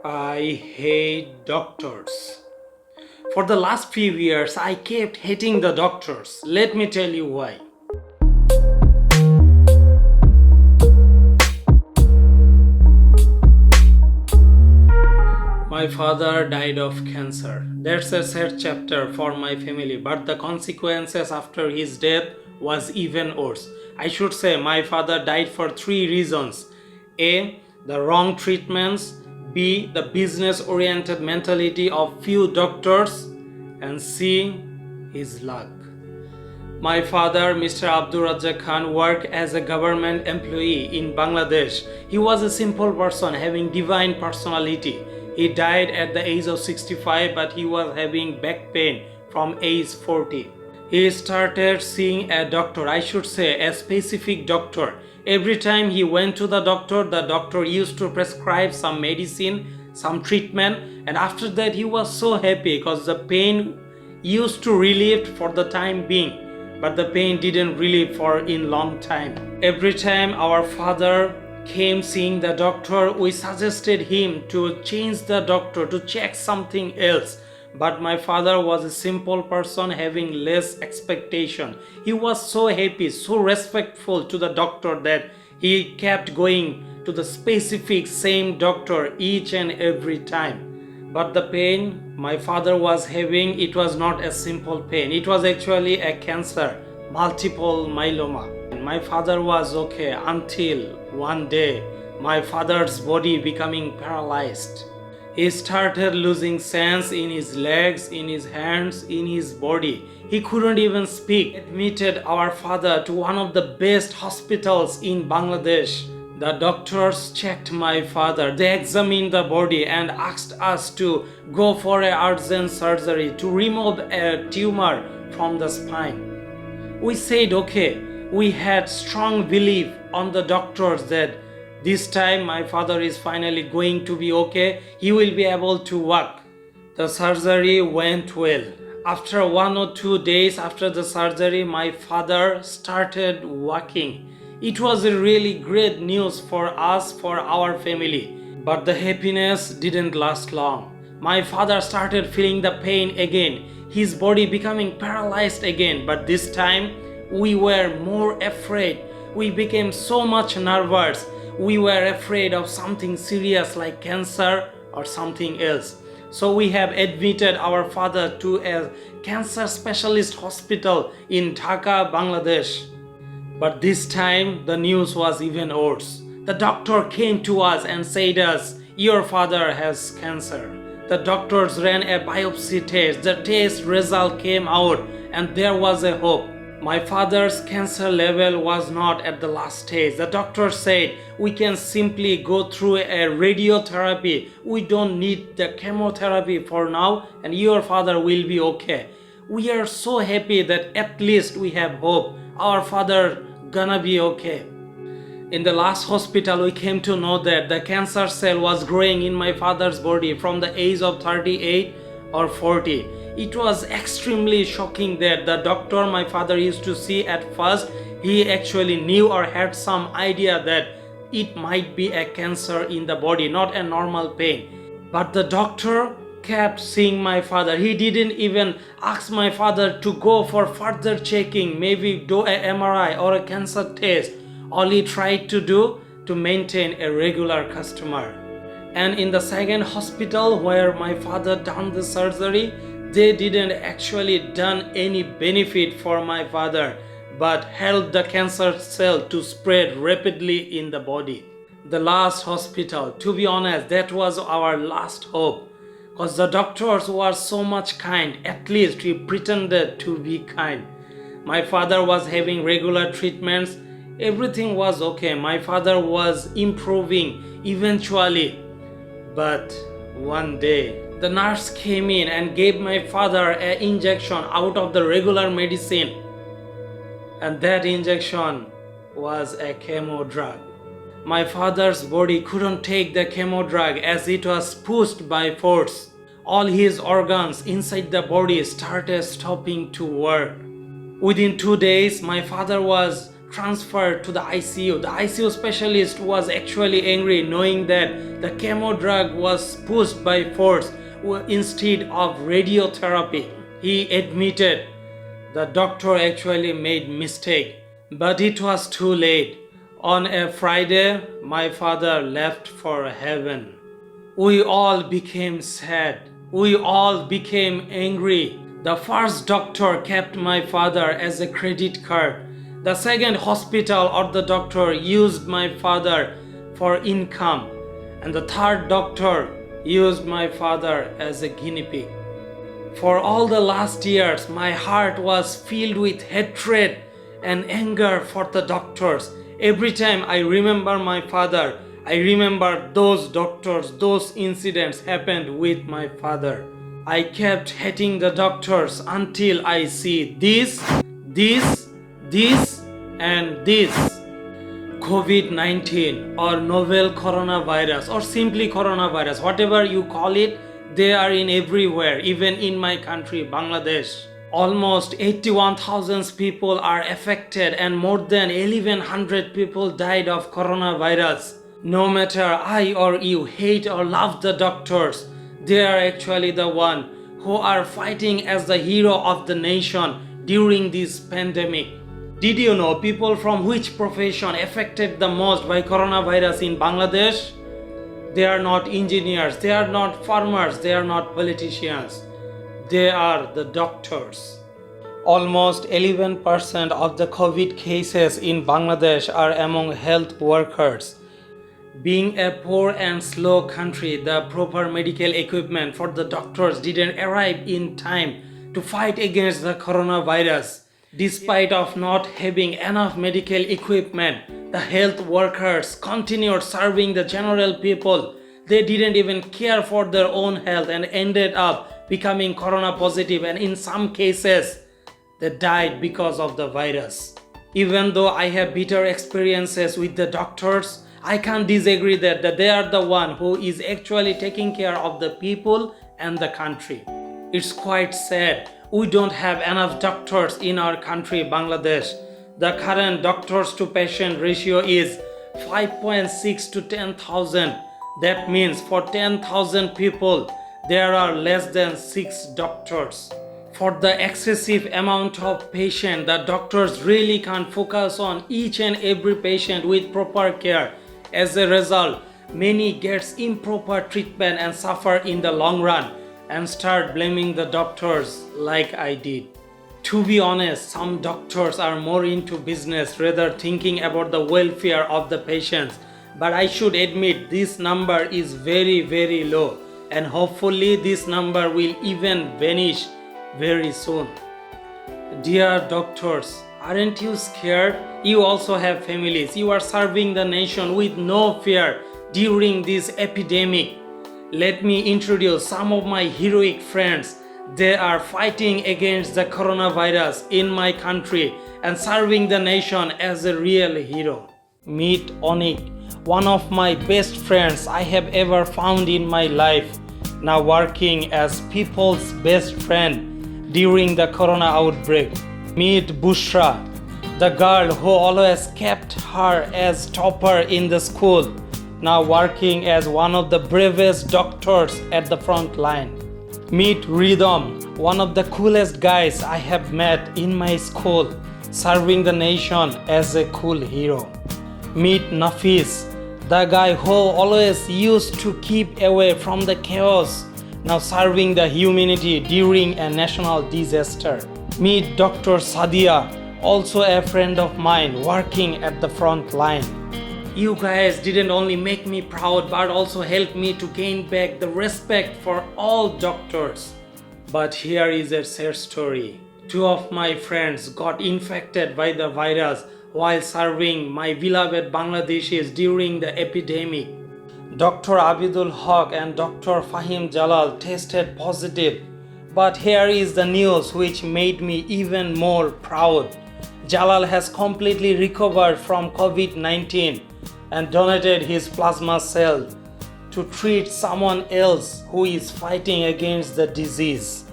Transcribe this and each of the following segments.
I hate doctors. For the last few years, I kept hating the doctors. Let me tell you why. My father died of cancer. That's a sad chapter for my family, but the consequences after his death was even worse. I should say my father died for three reasons. A. The wrong treatments. B. The business-oriented mentality of few doctors. And C. His luck. My father, Mr. Abdur Razzaq Khan, worked as a government employee in Bangladesh. He was a simple person having divine personality. He died at the age of 65, but he was having back pain from age 40. He started seeing a doctor, I should say a specific doctor. Every time he went to the doctor used to prescribe some medicine, some treatment, and after that he was so happy because the pain used to relieve for the time being, but the pain didn't relieve for in long time. Every time our father came seeing the doctor, we suggested him to change the doctor, to check something else. But my father was a simple person having less expectation. He was so happy, so respectful to the doctor that he kept going to the specific same doctor each and every time. But the pain my father was having, it was not a simple pain. It was actually a cancer, multiple myeloma. And my father was okay until one day my father's body becoming paralyzed. He started losing sense in his legs, in his hands, in his body. He couldn't even speak. Admitted our father to one of the best hospitals in Bangladesh. The doctors checked my father. They examined the body and asked us to go for an urgent surgery to remove a tumor from the spine. We said okay. We had strong belief on the doctors that this time my father is finally going to be okay. He will be able to walk. The surgery went well. After 1 or 2 days after the surgery, my father started walking. It was a really great news for us, for our family. But the happiness didn't last long. My father started feeling the pain again. His body becoming paralyzed again. But this time, we were more afraid. We became so much nervous. We were afraid of something serious like cancer or something else. So we have admitted our father to a cancer specialist hospital in Dhaka, Bangladesh. But this time the news was even worse. The doctor came to us and said us, your father has cancer. The doctors ran a biopsy test. The test result came out and there was a hope. My father's cancer level was not at the last stage. The doctor said we can simply go through a radiotherapy. We don't need the chemotherapy for now and your father will be okay. We are so happy that at least we have hope. Our father gonna be okay. In the last hospital, we came to know that the cancer cell was growing in my father's body from the age of 38 or 40. It was extremely shocking that the doctor my father used to see at first, he actually knew or had some idea that it might be a cancer in the body, not a normal pain. But the doctor kept seeing my father. He didn't even ask my father to go for further checking, maybe do a MRI or a cancer test. All he tried to do to maintain a regular customer. And in the second hospital where my father done the surgery, they didn't actually done any benefit for my father, but helped the cancer cell to spread rapidly in the body. The last hospital, to be honest, that was our last hope. Because the doctors were so much kind, at least we pretended to be kind. My father was having regular treatments. Everything was okay. My father was improving eventually. But one day, the nurse came in and gave my father an injection out of the regular medicine. And that injection was a chemo drug. My father's body couldn't take the chemo drug as it was pushed by force. All his organs inside the body started stopping to work. Within 2 days, my father was transferred to the ICU. The ICU specialist was actually angry knowing that the chemo drug was pushed by force instead of radiotherapy. He admitted the doctor actually made mistake, but it was too late. On a Friday, my father left for heaven. We all became sad. We all became angry. The first doctor kept my father as a credit card. The second hospital or the doctor used my father for income. And the third doctor used my father as a guinea pig. For all the last years, my heart was filled with hatred and anger for the doctors. Every time I remember my father, I remember those doctors, those incidents happened with my father. I kept hating the doctors until I see this, and this. COVID-19 or novel coronavirus or simply coronavirus, whatever you call it, they are in everywhere, even in my country, Bangladesh. Almost 81,000 people are affected and more than 1,100 people died of coronavirus. No matter I or you hate or love the doctors, they are actually the one who are fighting as the hero of the nation during this pandemic. Did you know people from which profession affected the most by coronavirus in Bangladesh? They are not engineers, they are not farmers, they are not politicians. They are the doctors. Almost 11% of the COVID cases in Bangladesh are among health workers. Being a poor and slow country, the proper medical equipment for the doctors didn't arrive in time to fight against the coronavirus. Despite of not having enough medical equipment, the health workers continued serving the general people. They didn't even care for their own health and ended up becoming corona positive, and in some cases, they died because of the virus. Even though I have bitter experiences with the doctors, I can't disagree that they are the one who is actually taking care of the people and the country. It's quite sad. We don't have enough doctors in our country, Bangladesh. The current doctors to patient ratio is 5.6 to 10,000. That means for 10,000 people, there are less than 6 doctors. For the excessive amount of patient, the doctors really can't focus on each and every patient with proper care. As a result, many gets improper treatment and suffer in the long run and start blaming the doctors like I did. To be honest, some doctors are more into business rather thinking about the welfare of the patients. But I should admit this number is very, very low, and hopefully this number will even vanish very soon. Dear doctors, aren't you scared? You also have families. You are serving the nation with no fear during this epidemic. Let me introduce some of my heroic friends. They are fighting against the coronavirus in my country and serving the nation as a real hero. Meet Onik, one of my best friends I have ever found in my life, now working as people's best friend during the corona outbreak. Meet Bushra, the girl who always kept her as topper in the school, now working as one of the bravest doctors at the front line. Meet Rhythm, one of the coolest guys I have met in my school, serving the nation as a cool hero. Meet Nafis, the guy who always used to keep away from the chaos, now serving the humanity during a national disaster. Meet Dr. Sadia, also a friend of mine working at the front line. You guys didn't only make me proud but also helped me to gain back the respect for all doctors. But here is a sad story. 2 of my friends got infected by the virus while serving my beloved Bangladeshis during the epidemic. Dr. Abidul Haq and Dr. Fahim Jalal tested positive. But here is the news which made me even more proud. Jalal has completely recovered from COVID-19 and donated his plasma cell to treat someone else who is fighting against the disease.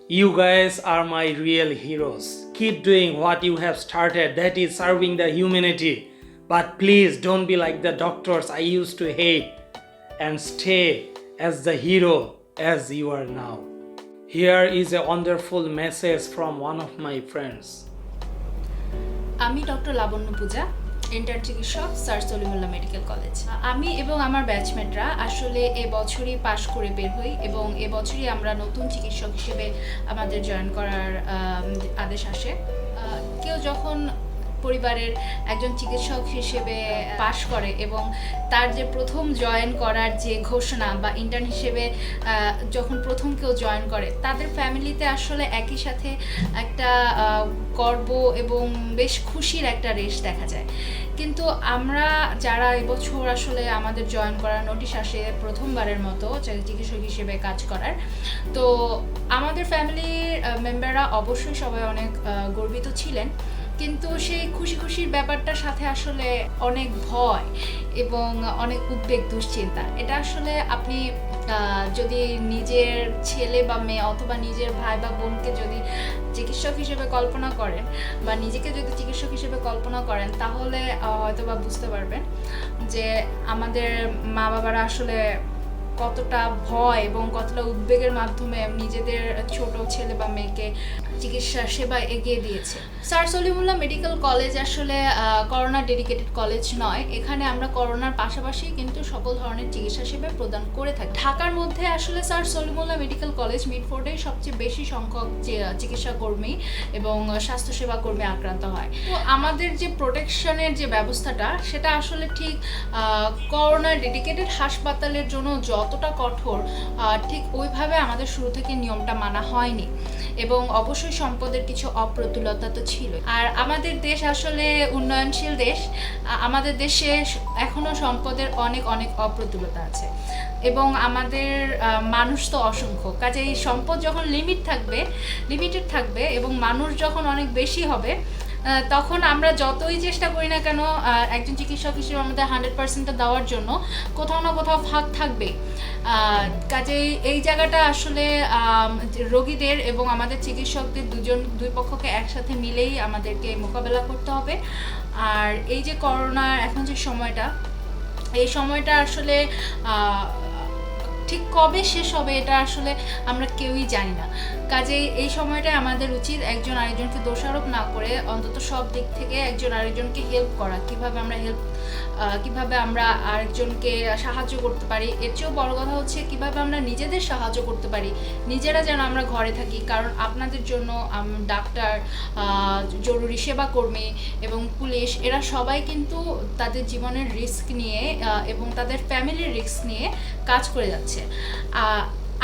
You guys are my real heroes. keep doing what you have started, that is serving the humanity. But please don't be like the doctors I used to hate, and stay as the hero as you are now. Here is a wonderful message from one of my friends. আমি doctor লাবণ্য পূজা, intern চিকিৎসক, sir Salimullah medical college. আমি এবং আমার ব্যাচমেটরা আসলে এবছরই পাশ করে বের হই এবং এবছরই আমরা নতুন চিকিৎসক হিসেবে আমাদের জয়েন করার আদেশ আসে। কেউ যখন পরিবারের একজন চিকিৎসক হিসেবে পাশ করে এবং তার যে প্রথম জয়েন করার যে ঘোষণা বা ইন্টার্ন হিসেবে যখন প্রথম কেউ জয়েন করে, তাদের ফ্যামিলিতে আসলে একই সাথে একটা গর্ব এবং বেশ খুশির একটা রেশ দেখা যায়। কিন্তু আমরা যারা এবছর আসলে আমাদের জয়েন করার নোটিশ আসে প্রথমবারের মতো চিকিৎসক হিসেবে কাজ করার, তো আমাদের ফ্যামিলির মেম্বাররা অবশ্যই সবাই অনেক গর্বিত ছিলেন, কিন্তু সেই খুশির ব্যাপারটার সাথে আসলে অনেক ভয় এবং অনেক উদ্বেগ, দুশ্চিন্তা। এটা আসলে আপনি যদি নিজের ছেলে বা মেয়ে অথবা নিজের ভাই বা বোনকে যদি চিকিৎসক হিসেবে কল্পনা করেন বা নিজেকে যদি চিকিৎসক হিসেবে কল্পনা করেন, তাহলে হয়তো বা বুঝতে পারবেন যে আমাদের মা বাবারা আসলে কতটা ভয় এবং কতটা উদ্বেগের মাধ্যমে নিজেদের ছোট ছেলে বা মেয়েকে চিকিৎসা সেবা এগিয়ে দিয়েছে। স্যার সলিমুল্লাহ মেডিকেল কলেজ আসলে করোনা ডেডিকেটেড কলেজ নয়। এখানে আমরা করোনার পাশাপাশি কিন্তু সকল ধরনের চিকিৎসা সেবা প্রদান করে থাকি। ঢাকার মধ্যে আসলে স্যার সলিমুল্লাহ মেডিকেল কলেজ মিডফোর্ডে সবচেয়ে বেশি সংখ্যক চিকিৎসা কর্মী এবং স্বাস্থ্যসেবা কর্মী আক্রান্ত হয়। তো আমাদের যে প্রোটেকশনের যে ব্যবস্থাটা, সেটা আসলে ঠিক করোনা ডেডিকেটেড হাসপাতালের জন্য যতটা কঠোর, ঠিক ওইভাবে আমাদের শুরু থেকে নিয়মটা মানা হয়নি এবং অবশ্যই সম্পদের কিছু অপ্রতুলতা তো ছিল। আর আমাদের দেশ আসলে উন্নয়নশীল দেশ, আমাদের দেশে এখনো সম্পদের অনেক অপ্রতুলতা আছে এবং আমাদের মানুষ তো অসংখ্য। কাজেই সম্পদ যখন লিমিটেড থাকবে এবং মানুষ যখন অনেক বেশি হবে, তখন আমরা যতই চেষ্টা করি না কেন একজন চিকিৎসক হিসেবে আমাদের 100% দেওয়ার জন্য কোথাও না কোথাও ফাঁক থাকবে। কাজেই এই জায়গাটা আসলে রোগীদের এবং আমাদের চিকিৎসকদের দুই পক্ষকে একসাথে মিলেই আমাদেরকে মোকাবেলা করতে হবে। আর এই যে করোনার এখন যে সময়টা, এই সময়টা আসলে ঠিক কবে শেষ হবে এটা আসলে আমরা কেউই জানি না। কাজেই এই সময়টায় আমাদের উচিত একজন আরেকজনকে দোষারোপ না করে অন্তত সব দিক থেকে একজন আরেকজনকে হেল্প করা। কিভাবে আমরা আরেকজনকে সাহায্য করতে পারি, এর চেয়েও বড় কথা হচ্ছে কিভাবে আমরা নিজেদের সাহায্য করতে পারি, নিজেরা যেন আমরা ঘরে থাকি। কারণ আপনাদের জন্য ডাক্তার, জরুরি সেবা কর্মী এবং পুলিশ, এরা সবাই কিন্তু তাদের জীবনের রিস্ক নিয়ে এবং তাদের ফ্যামিলির রিস্ক নিয়ে কাজ করে যাচ্ছে।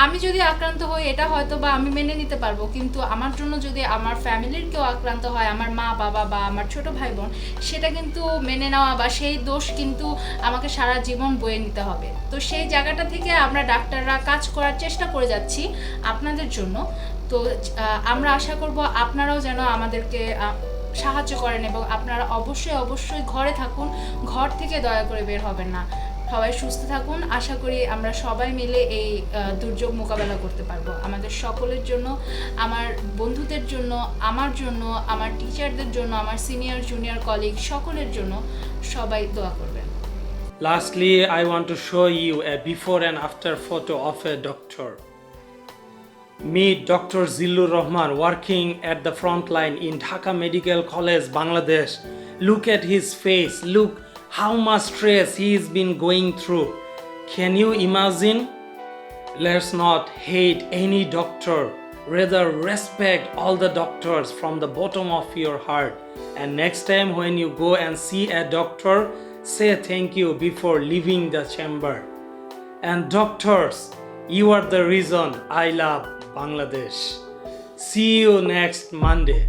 আমি যদি আক্রান্ত হই, এটা হয়তো বা আমি মেনে নিতে পারবো, কিন্তু আমার জন্য যদি আমার ফ্যামিলির কেউ আক্রান্ত হয়, আমার মা বাবা বা আমার ছোট ভাই বোন, সেটা কিন্তু মেনে নেওয়া বা সেই দোষ কিন্তু আমাকে সারা জীবন বয়ে নিতে হবে। তো সেই জায়গাটা থেকে আমরা ডাক্তাররা কাজ করার চেষ্টা করে যাচ্ছি আপনাদের জন্য। তো আমরা আশা করব আপনারাও যেন আমাদেরকে সাহায্য করেন এবং আপনারা অবশ্যই ঘরে থাকুন, ঘর থেকে দয়া করে বের হবেন না। সবাই সুস্থ থাকুন। আশা করি আমরা সবাই মিলে এই দুর্যোগ মোকাবেলা করতে পারবো। আমাদের সকলের জন্য, আমার বন্ধুদের জন্য, আমার জন্য, আমার টিচারদের জন্য, আমার সিনিয়র জুনিয়র কলিগ সকলের জন্য সবাই দোয়া করবেন। Lastly, I want to show you a before and after photo of a doctor. Meet Dr. Zillur Rahman working at the front line in Dhaka Medical College, Bangladesh. Look at his face. Look how much stress he's been going through. Can you imagine? Let's not hate any doctor. Rather respect all the doctors from the bottom of your heart. And next time when you go and see a doctor, say thank you before leaving the chamber. And doctors, you are the reason I love Bangladesh. See you next Monday.